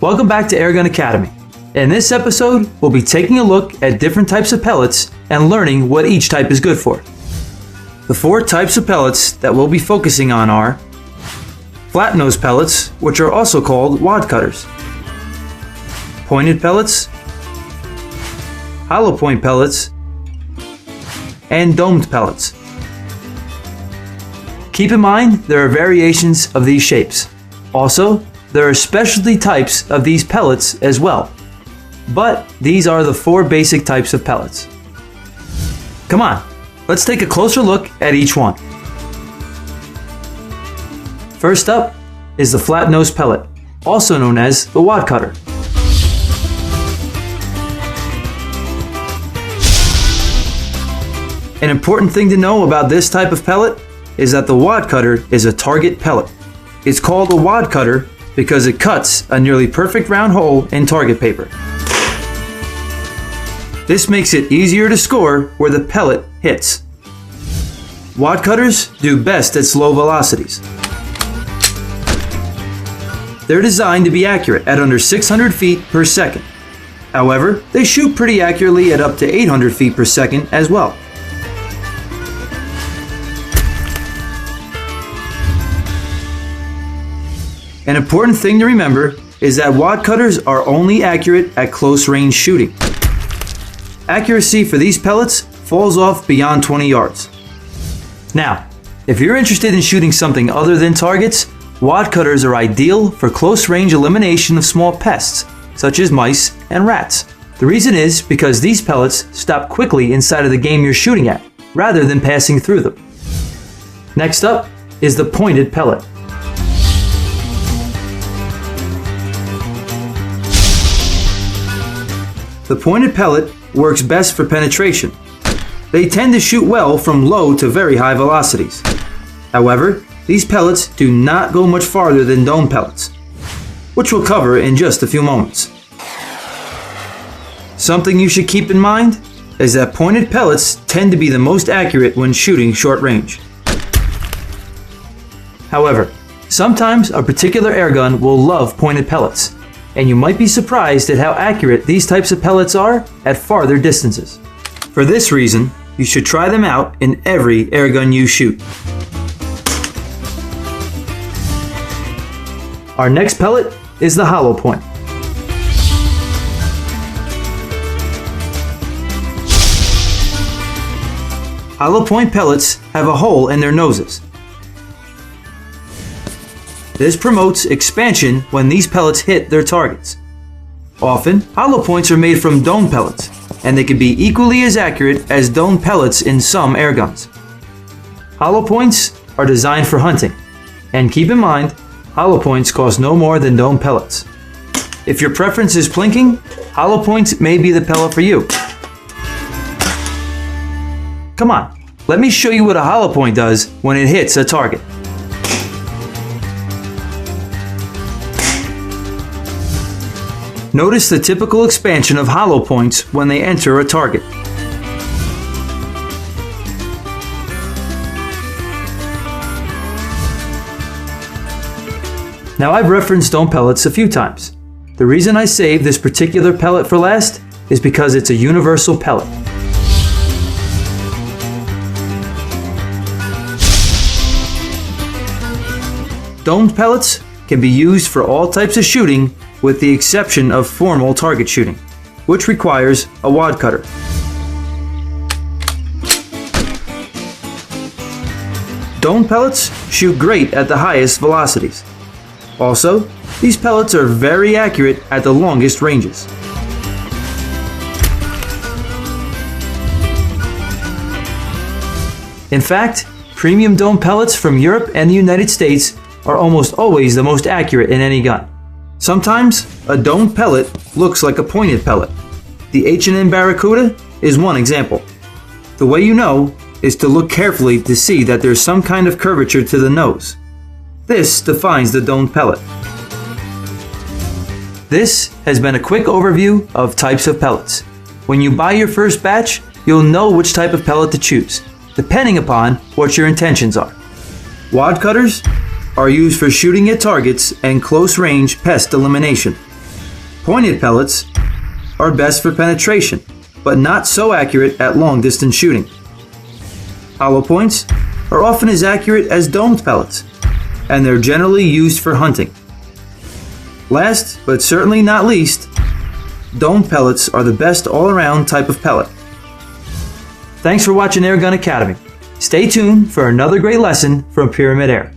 Welcome back to Airgun Academy. In this episode, we'll be taking a look at different types of pellets and learning what each type is good for. The four types of pellets that we'll be focusing on are flat nose pellets, which are also called wad cutters, pointed pellets, hollow point pellets, and domed pellets. Keep in mind there are variations of these shapes. Also, there are specialty types of these pellets as well. But these are the four basic types of pellets. Come on, let's take a closer look at each one. First up is the flat nose pellet, also known as the wad cutter. An important thing to know about this type of pellet is that the wad cutter is a target pellet. It's called a wad cutter because it cuts a nearly perfect round hole in target paper. This makes it easier to score where the pellet hits. Wad cutters do best at slow velocities. They're designed to be accurate at under 600 feet per second. However, they shoot pretty accurately at up to 800 feet per second as well. An important thing to remember is that wad cutters are only accurate at close range shooting. Accuracy for these pellets falls off beyond 20 yards. Now, if you're interested in shooting something other than targets, wad cutters are ideal for close range elimination of small pests, such as mice and rats. The reason is because these pellets stop quickly inside of the game you're shooting at, rather than passing through them. Next up is the pointed pellet. The pointed pellet works best for penetration. They tend to shoot well from low to very high velocities. However, these pellets do not go much farther than dome pellets, which we'll cover in just a few moments. Something you should keep in mind is that pointed pellets tend to be the most accurate when shooting short range. However, sometimes a particular airgun will love pointed pellets, and you might be surprised at how accurate these types of pellets are at farther distances. For this reason, you should try them out in every airgun you shoot. Our next pellet is the hollow point. Hollow point pellets have a hole in their noses. This promotes expansion when these pellets hit their targets. Often, hollow points are made from dome pellets, and they can be equally as accurate as dome pellets in some airguns. Hollow points are designed for hunting, and keep in mind, hollow points cost no more than dome pellets. If your preference is plinking, hollow points may be the pellet for you. Come on, let me show you what a hollow point does when it hits a target. Notice the typical expansion of hollow points when they enter a target. Now, I've referenced dome pellets a few times. The reason I saved this particular pellet for last is because it's a universal pellet. Domed pellets can be used for all types of shooting with the exception of formal target shooting, which requires a wad cutter. Dome pellets shoot great at the highest velocities. Also, these pellets are very accurate at the longest ranges. In fact, premium dome pellets from Europe and the United States are almost always the most accurate in any gun. Sometimes, a domed pellet looks like a pointed pellet. The H&M Barracuda is one example. The way you know is to look carefully to see that there's some kind of curvature to the nose. This defines the domed pellet. This has been a quick overview of types of pellets. When you buy your first batch, you'll know which type of pellet to choose, depending upon what your intentions are. Wad cutters are used for shooting at targets and close-range pest elimination. Pointed pellets are best for penetration, but not so accurate at long distance shooting. Hollow points are often as accurate as domed pellets, and they're generally used for hunting. Last, but certainly not least, domed pellets are the best all-around type of pellet. Thanks for watching Airgun Academy. Stay tuned for another great lesson from Pyramid Air.